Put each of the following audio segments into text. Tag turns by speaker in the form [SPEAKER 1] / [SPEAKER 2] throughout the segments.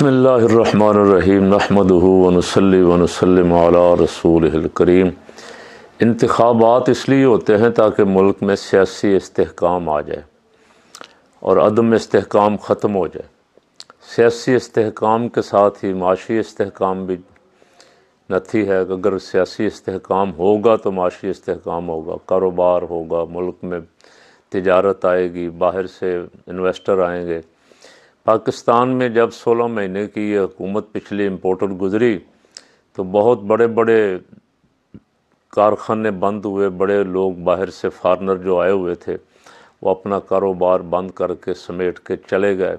[SPEAKER 1] بسم اللہ الرحمن الرحیم نحمدہ ونصلی ونسلم علی رسولہ الکریم۔ انتخابات اس لیے ہوتے ہیں تاکہ ملک میں سیاسی استحکام آ جائے اور عدم استحکام ختم ہو جائے۔ سیاسی استحکام کے ساتھ ہی معاشی استحکام بھی نتھی ہے کہ اگر سیاسی استحکام ہوگا تو معاشی استحکام ہوگا، کاروبار ہوگا، ملک میں تجارت آئے گی، باہر سے انویسٹر آئیں گے۔ پاکستان میں جب 16 مہینے کی یہ حکومت پچھلی امپورٹڈ گزری تو بہت بڑے بڑے کارخانے بند ہوئے، بڑے لوگ باہر سے فارنر جو آئے ہوئے تھے وہ اپنا کاروبار بند کر کے سمیٹ کے چلے گئے،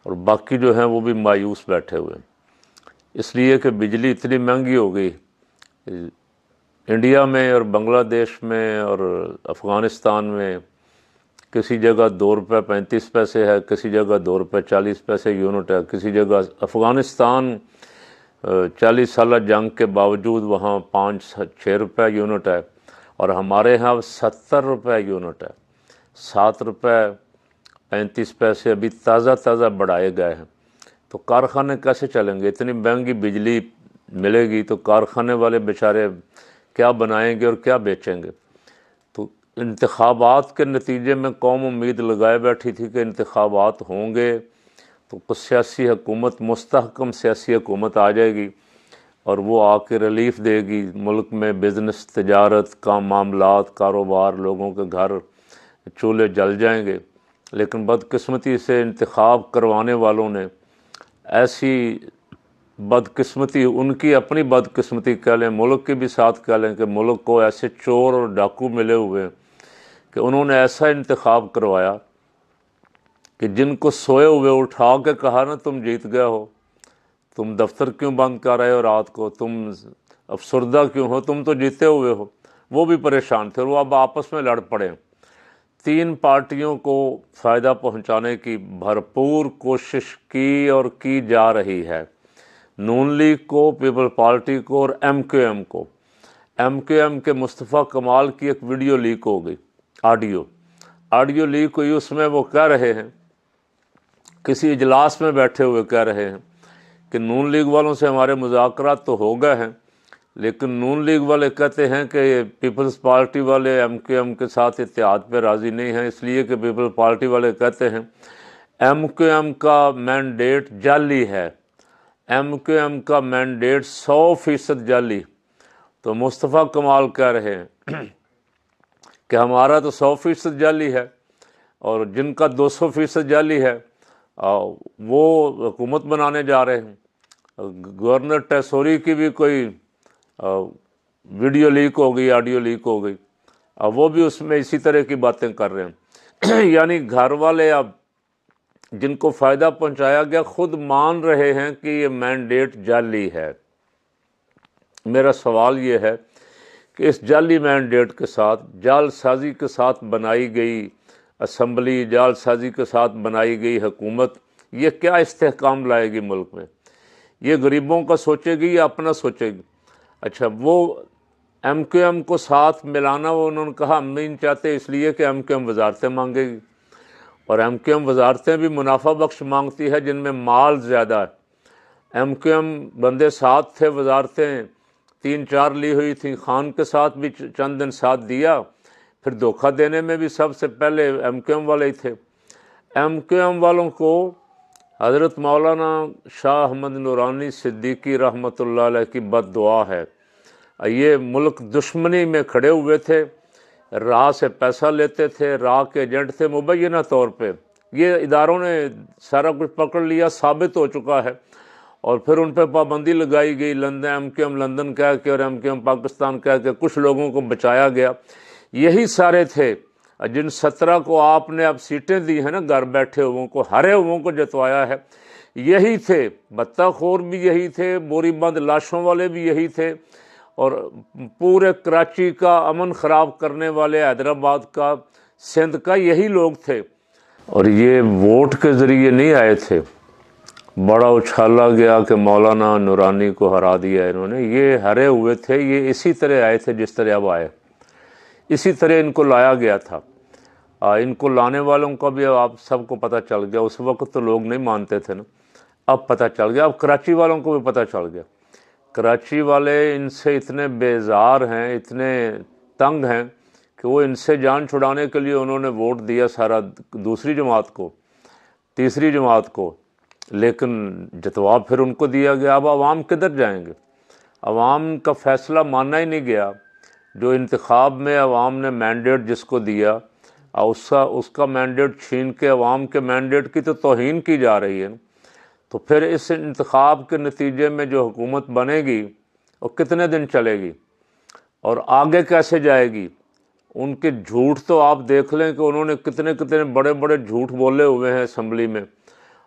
[SPEAKER 1] اور باقی جو ہیں وہ بھی مایوس بیٹھے ہوئے، اس لیے کہ بجلی اتنی مہنگی ہو گئی۔ انڈیا میں اور بنگلہ دیش میں اور افغانستان میں کسی جگہ 2 روپے 35 پیسے ہے، کسی جگہ 2 روپے 40 پیسے یونٹ ہے، کسی جگہ افغانستان 40 سالہ جنگ کے باوجود وہاں 5-6 روپے یونٹ ہے، اور ہمارے ہاں 70 روپے یونٹ ہے۔ 7 روپے 35 پیسے ابھی تازہ بڑھائے گئے ہیں۔ تو کارخانے کیسے چلیں گے؟ اتنی مہنگی بجلی ملے گی تو کارخانے والے بیچارے کیا بنائیں گے اور کیا بیچیں گے؟ تو انتخابات کے نتیجے میں قوم امید لگائے بیٹھی تھی کہ انتخابات ہوں گے تو کچھ سیاسی حکومت، مستحکم سیاسی حکومت آ جائے گی اور وہ آ کے ریلیف دے گی، ملک میں بزنس، تجارت کا معاملات، کاروبار، لوگوں کے گھر چولہے جل جائیں گے۔ لیکن بدقسمتی سے انتخاب کروانے والوں نے ایسی بدقسمتی، ان کی اپنی بدقسمتی کہہ لیں، ملک کی بھی ساتھ کہہ لیں، کہ ملک کو ایسے چور اور ڈاکو ملے ہوئے ہیں کہ انہوں نے ایسا انتخاب کروایا کہ جن کو سوئے ہوئے اٹھا کے کہا نا تم جیت گئے ہو، تم دفتر کیوں بند کر رہے ہو رات کو، تم افسردہ کیوں ہو، تم تو جیتے ہوئے ہو، وہ بھی پریشان تھے، اور وہ اب آپس میں لڑ پڑے۔ 3 پارٹیوں کو فائدہ پہنچانے کی بھرپور کوشش کی اور کی جا رہی ہے، نون لیگ کو، پیپل پارٹی کو اور ایم کیو ایم کو۔ ایم کیو ایم کے مصطفیٰ کمال کی ایک ویڈیو لیک ہو گئی، آڈیو لیک ہوئی، اس میں وہ کہہ رہے ہیں، کسی اجلاس میں بیٹھے ہوئے کہہ رہے ہیں کہ نون لیگ والوں سے ہمارے مذاکرات تو ہو گئے ہیں، لیکن نون لیگ والے کہتے ہیں کہ پیپلز پارٹی والے ایم کیو ایم کے ساتھ اتحاد پہ راضی نہیں ہیں، اس لیے کہ پیپل پارٹی والے کہتے ہیں ایم کیو ایم کا مینڈیٹ جعلی ہے، ایم کیو ایم کا مینڈیٹ 100% جعلی۔ تو مصطفیٰ کمال کہہ رہے ہیں کہ ہمارا تو 100% جعلی ہے، اور جن کا 200% جعلی ہے وہ حکومت بنانے جا رہے ہیں۔ گورنر ٹیسوری کی بھی کوئی ویڈیو لیک ہو گئی، آڈیو لیک ہو گئی، وہ بھی اس میں اسی طرح کی باتیں کر رہے ہیں۔ یعنی گھر والے اب جن کو فائدہ پہنچایا گیا خود مان رہے ہیں کہ یہ مینڈیٹ جعلی ہے۔ میرا سوال یہ ہے کہ اس جعلی مینڈیٹ کے ساتھ، جعل سازی کے ساتھ بنائی گئی اسمبلی، جعل سازی کے ساتھ بنائی گئی حکومت، یہ کیا استحکام لائے گی ملک میں؟ یہ غریبوں کا سوچے گی یا اپنا سوچے گی؟ اچھا، وہ ایم کیو ایم کو ساتھ ملانا، وہ انہوں نے کہا ہم نہیں چاہتے، اس لیے کہ ایم کیو ایم وزارتیں مانگے گی، اور ایم کیو ایم وزارتیں بھی منافع بخش مانگتی ہے جن میں مال زیادہ ہے۔ ایم کیو ایم بندے ساتھ تھے، وزارتیں 3-4 لی ہوئی تھیں، خان کے ساتھ بھی چند دن ساتھ دیا، پھر دھوکہ دینے میں بھی سب سے پہلے ایم کیو ایم والے ہی تھے۔ ایم کیو ایم والوں کو حضرت مولانا شاہ احمد نورانی صدیقی رحمۃ اللہ علیہ کی بد دعا ہے۔ یہ ملک دشمنی میں کھڑے ہوئے تھے، راہ سے پیسہ لیتے تھے، راہ کے ایجنٹ تھے مبینہ طور پہ، یہ اداروں نے سارا کچھ پکڑ لیا، ثابت ہو چکا ہے، اور پھر ان پہ پابندی لگائی گئی، London M Q M London کہہ کے اور ایم کیو ایم پاکستان کہہ کے کچھ لوگوں کو بچایا گیا۔ یہی سارے تھے جن 17 کو آپ نے اب سیٹیں دی ہیں نا، گھر بیٹھے ہوئوں کو، ہرے ہوئوں کو جتوایا ہے، یہی تھے، بتہ خور بھی یہی تھے، بوری بند لاشوں والے بھی یہی تھے، اور پورے کراچی کا امن خراب کرنے والے، حیدرآباد کا، سندھ کا، یہی لوگ تھے، اور یہ ووٹ کے ذریعے نہیں آئے تھے۔ بڑا اچھالا گیا کہ مولانا نورانی کو ہرا دیا انہوں نے، یہ ہرے ہوئے تھے، یہ اسی طرح آئے تھے جس طرح اب آئے، اسی طرح ان کو لایا گیا تھا۔ ان کو لانے والوں کا بھی آپ سب کو پتہ چل گیا، اس وقت تو لوگ نہیں مانتے تھے نا۔ اب پتہ چل گیا، اب کراچی والوں کو بھی پتہ چل گیا۔ کراچی والے ان سے اتنے بیزار ہیں، اتنے تنگ ہیں کہ وہ ان سے جان چھڑانے کے لیے انہوں نے ووٹ دیا سارا دوسری جماعت کو، تیسری جماعت کو، لیکن جتواب پھر ان کو دیا گیا۔ اب عوام کدھر جائیں گے؟ عوام کا فیصلہ مانا ہی نہیں گیا۔ جو انتخاب میں عوام نے مینڈیٹ جس کو دیا، اس کا مینڈیٹ چھین کے عوام کے مینڈیٹ کی تو توہین کی جا رہی ہے۔ تو پھر اس انتخاب کے نتیجے میں جو حکومت بنے گی وہ کتنے دن چلے گی اور آگے کیسے جائے گی؟ ان کے جھوٹ تو آپ دیکھ لیں کہ انہوں نے کتنے کتنے بڑے بڑے جھوٹ بولے ہوئے ہیں اسمبلی میں،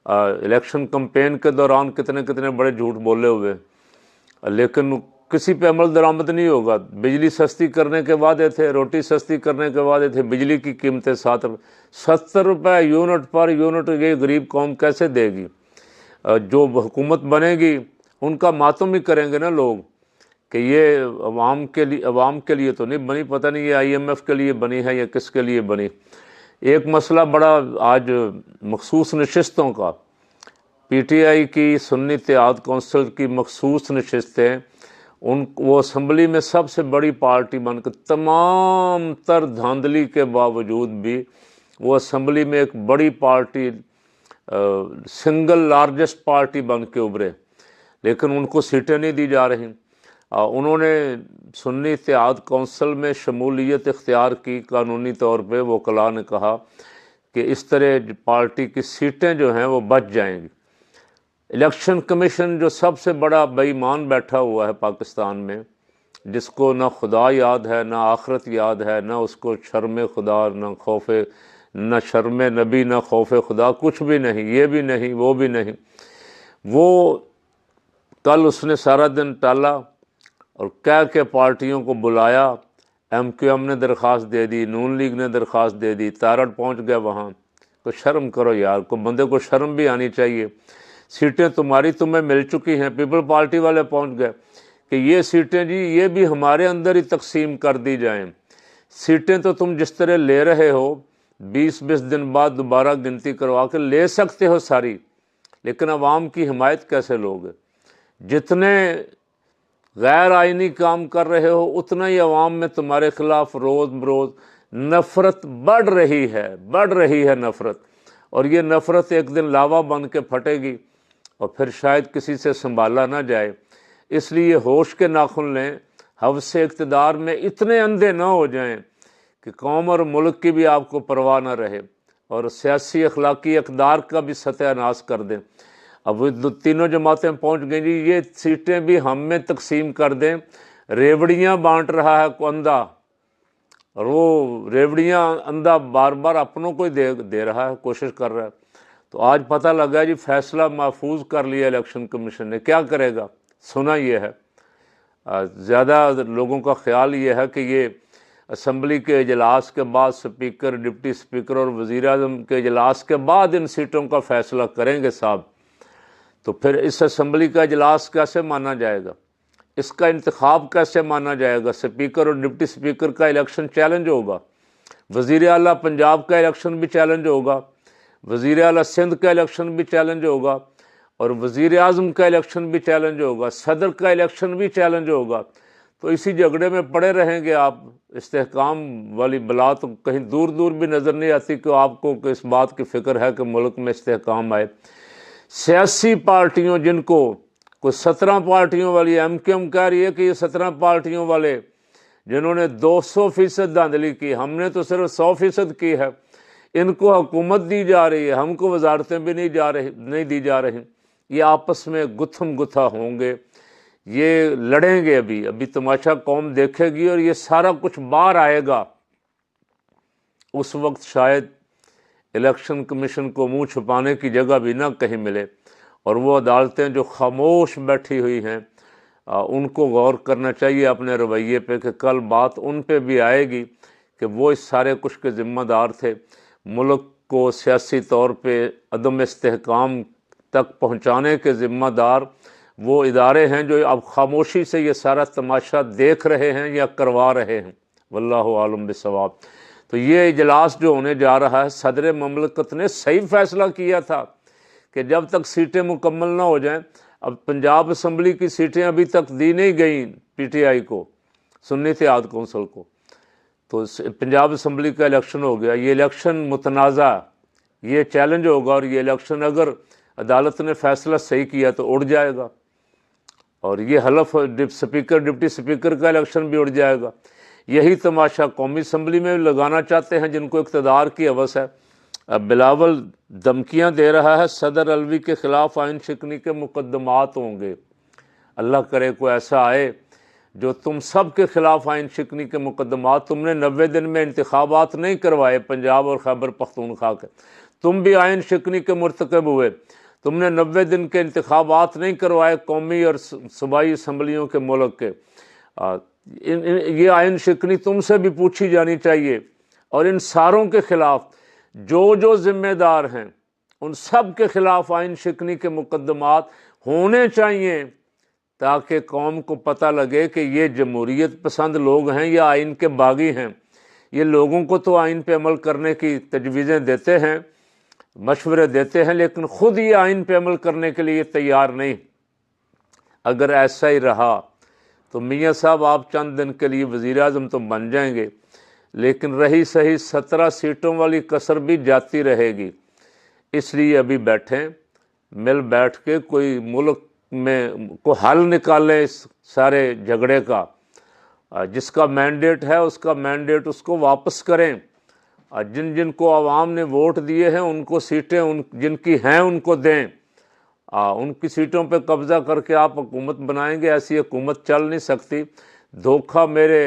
[SPEAKER 1] الیکشن کمپین کے دوران کتنے کتنے بڑے جھوٹ بولے ہوئے، لیکن کسی پہ عمل درآمد نہیں ہوگا۔ بجلی سستی کرنے کے وعدے تھے، روٹی سستی کرنے کے وعدے تھے، بجلی کی قیمتیں 70 روپے یونٹ پر یونٹ، یہ غریب قوم کیسے دے گی؟ جو حکومت بنے گی ان کا ماتم ہی کریں گے نا لوگ کہ یہ عوام کے لیے تو نہیں بنی، پتہ نہیں یہ IMF کے لیے بنی ہے یا کس کے لیے بنی۔ ایک مسئلہ بڑا آج مخصوص نشستوں کا، PTI کی سنی اتحاد کونسل کی مخصوص نشستیں، وہ اسمبلی میں سب سے بڑی پارٹی بن کر، تمام تر دھاندلی کے باوجود بھی وہ اسمبلی میں ایک بڑی پارٹی، سنگل لارجسٹ پارٹی بن کے ابھرے، لیکن ان کو سیٹیں نہیں دی جا رہی۔ انہوں نے سنی اتحاد کونسل میں شمولیت اختیار کی قانونی طور پہ، وکلاء نے کہا کہ اس طرح پارٹی کی سیٹیں جو ہیں وہ بچ جائیں گی۔ الیکشن کمیشن جو سب سے بڑا بے ایمان بیٹھا ہوا ہے پاکستان میں، جس کو نہ خدا یاد ہے نہ آخرت یاد ہے، نہ اس کو شرم خدا، نہ شرم نبی، نہ خوف خدا، کچھ بھی نہیں، یہ بھی نہیں وہ بھی نہیں۔ وہ کل اس نے سارا دن ٹالا اور کہہ کے پارٹیوں کو بلایا، MQM نے درخواست دے دی، نون لیگ نے درخواست دے دی، تارڑ پہنچ گئے وہاں۔ تو شرم کرو یار، کو بندے کو شرم بھی آنی چاہیے۔ سیٹیں تمہیں مل چکی ہیں، پیپل پارٹی والے پہنچ گئے کہ یہ سیٹیں جی یہ بھی ہمارے اندر ہی تقسیم کر دی جائیں۔ سیٹیں تو تم جس طرح لے رہے ہو 20 دن بعد دوبارہ گنتی کروا کے لے سکتے ہو ساری، لیکن عوام کی حمایت کیسے لوگے؟ جتنے غیر آئینی کام کر رہے ہو اتنا ہی عوام میں تمہارے خلاف روز بروز نفرت بڑھ رہی ہے نفرت، اور یہ نفرت ایک دن لاوا بن کے پھٹے گی اور پھر شاید کسی سے سنبھالا نہ جائے۔ اس لیے ہوش کے ناخن لیں، حوث اقتدار میں اتنے اندھے نہ ہو جائیں کہ قوم اور ملک کی بھی آپ کو پرواہ نہ رہے اور سیاسی اخلاقی اقدار کا بھی ستیہ ناش کر دیں۔ اب وہ تینوں جماعتیں پہنچ گئیں جی یہ سیٹیں بھی ہم میں تقسیم کر دیں۔ ریوڑیاں بانٹ رہا ہے کو اندھا، اور وہ ریوڑیاں اندھا بار بار اپنوں کو ہی دے رہا ہے، کوشش کر رہا ہے۔ تو آج پتہ لگا جی فیصلہ محفوظ کر لیا الیکشن کمیشن نے، کیا کرے گا؟ سنا یہ ہے، زیادہ لوگوں کا خیال یہ ہے کہ یہ اسمبلی کے اجلاس کے بعد سپیکر، ڈپٹی اسپیکر اور وزیر اعظم کے اجلاس کے بعد ان سیٹوں کا فیصلہ کریں گے صاحب۔ تو پھر اس اسمبلی کا اجلاس کیسے مانا جائے گا؟ اس کا انتخاب کیسے مانا جائے گا؟ سپیکر اور ڈپٹی اسپیکر کا الیکشن چیلنج ہوگا، وزیر اعلیٰ پنجاب کا الیکشن بھی چیلنج ہوگا، وزیر اعلیٰ سندھ کا الیکشن بھی چیلنج ہوگا، اور وزیر اعظم کا الیکشن بھی چیلنج ہوگا، صدر کا الیکشن بھی چیلنج ہوگا۔ تو اسی جھگڑے میں پڑے رہیں گے آپ۔ استحکام والی بلا تو کہیں دور دور بھی نظر نہیں آتی کہ آپ کو اس بات کی فکر ہے کہ ملک میں استحکام آئے۔ سیاسی پارٹیوں جن کو کوئی 17 پارٹیوں والی MQM کہہ رہی ہے کہ یہ 17 پارٹیوں والے جنہوں نے 200% دھاندلی کی، ہم نے تو صرف 100% کی ہے، ان کو حکومت دی جا رہی ہے، ہم کو وزارتیں بھی نہیں دی جا رہی۔ یہ آپس میں گتھم گتھا ہوں گے، یہ لڑیں گے، ابھی تماشا قوم دیکھے گی اور یہ سارا کچھ باہر آئے گا۔ اس وقت شاید الیکشن کمیشن کو منہ چھپانے کی جگہ بھی نہ کہیں ملے، اور وہ عدالتیں جو خاموش بیٹھی ہوئی ہیں ان کو غور کرنا چاہیے اپنے رویے پہ کہ کل بات ان پہ بھی آئے گی کہ وہ اس سارے کچھ کے ذمہ دار تھے۔ ملک کو سیاسی طور پہ عدم استحکام تک پہنچانے کے ذمہ دار وہ ادارے ہیں جو اب خاموشی سے یہ سارا تماشا دیکھ رہے ہیں یا کروا رہے ہیں۔ واللہ عالم بالصواب۔ تو یہ اجلاس جو ہونے جا رہا ہے، صدر مملکت نے صحیح فیصلہ کیا تھا کہ جب تک سیٹیں مکمل نہ ہو جائیں، اب پنجاب اسمبلی کی سیٹیں ابھی تک دی نہیں گئیں پی ٹی آئی کو، سنی اتحاد کونسل کو، تو پنجاب اسمبلی کا الیکشن ہو گیا، یہ الیکشن متنازع، یہ چیلنج ہوگا، اور یہ الیکشن اگر عدالت نے فیصلہ صحیح کیا تو اڑ جائے گا، اور یہ حلف ڈپٹی سپیکر کا الیکشن بھی اڑ جائے گا۔ یہی تماشا قومی اسمبلی میں لگانا چاہتے ہیں جن کو اقتدار کی ہوس ہے۔ اب بلاول دھمکیاں دے رہا ہے، صدر الوی کے خلاف آئین شکنی کے مقدمات ہوں گے، اللہ کرے کوئی ایسا آئے جو تم سب کے خلاف آئین شکنی کے مقدمات، تم نے 90 دن میں انتخابات نہیں کروائے پنجاب اور خیبر پختونخوا کے، تم بھی آئین شکنی کے مرتکب ہوئے، تم نے 90 دن کے انتخابات نہیں کروائے قومی اور صوبائی اسمبلیوں کے ملک کے، یہ آئین شکنی تم سے بھی پوچھی جانی چاہیے، اور ان ساروں کے خلاف جو ذمہ دار ہیں ان سب کے خلاف آئین شکنی کے مقدمات ہونے چاہیے، تاکہ قوم کو پتہ لگے کہ یہ جمہوریت پسند لوگ ہیں یا آئین کے باغی ہیں۔ یہ لوگوں کو تو آئین پہ عمل کرنے کی تجویزیں دیتے ہیں، مشورے دیتے ہیں، لیکن خود یہ آئین پہ عمل کرنے کے لیے تیار نہیں۔ اگر ایسا ہی رہا تو میاں صاحب آپ چند دن کے لیے وزیر اعظم تو بن جائیں گے، لیکن رہی صحیح 17 سیٹوں والی کسر بھی جاتی رہے گی۔ اس لیے ابھی بیٹھیں، مل بیٹھ کے کوئی ملک میں کو حل نکالیں اس سارے جھگڑے کا، جس کا مینڈیٹ ہے اس کا مینڈیٹ اس کو واپس کریں، جن کو عوام نے ووٹ دیے ہیں ان کو سیٹیں جن کی ہیں ان کو دیں، ان کی سیٹوں پہ قبضہ کر کے آپ حکومت بنائیں گے، ایسی حکومت چل نہیں سکتی۔ دھوکہ میرے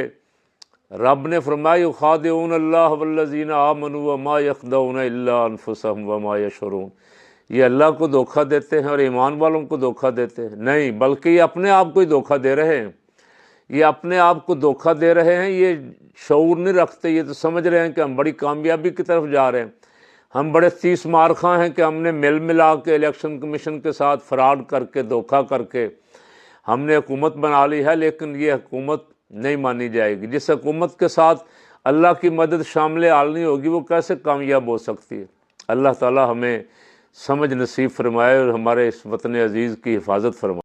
[SPEAKER 1] رب نے فرمایا یخادعون اللہ والذین آمنوا وما یخدعون الا انفسهم وما یشعرون، یہ اللہ کو دھوکہ دیتے ہیں اور ایمان والوں کو دھوکہ دیتے ہیں؟ نہیں، بلکہ یہ اپنے آپ کو ہی دھوکہ دے رہے ہیں، یہ اپنے آپ کو دھوکہ دے رہے ہیں، یہ شعور نہیں رکھتے، یہ تو سمجھ رہے ہیں کہ ہم بڑی کامیابی کی طرف جا رہے ہیں، ہم بڑے 30 مارخواں ہیں کہ ہم نے مل ملا کے الیکشن کمیشن کے ساتھ فراڈ کر کے دھوکہ کر کے ہم نے حکومت بنا لی ہے، لیکن یہ حکومت نہیں مانی جائے گی۔ جس حکومت کے ساتھ اللہ کی مدد شامل حال نہیں ہوگی وہ کیسے کامیاب ہو سکتی ہے؟ اللہ تعالی ہمیں سمجھ نصیب فرمائے اور ہمارے اس وطن عزیز کی حفاظت فرمائے۔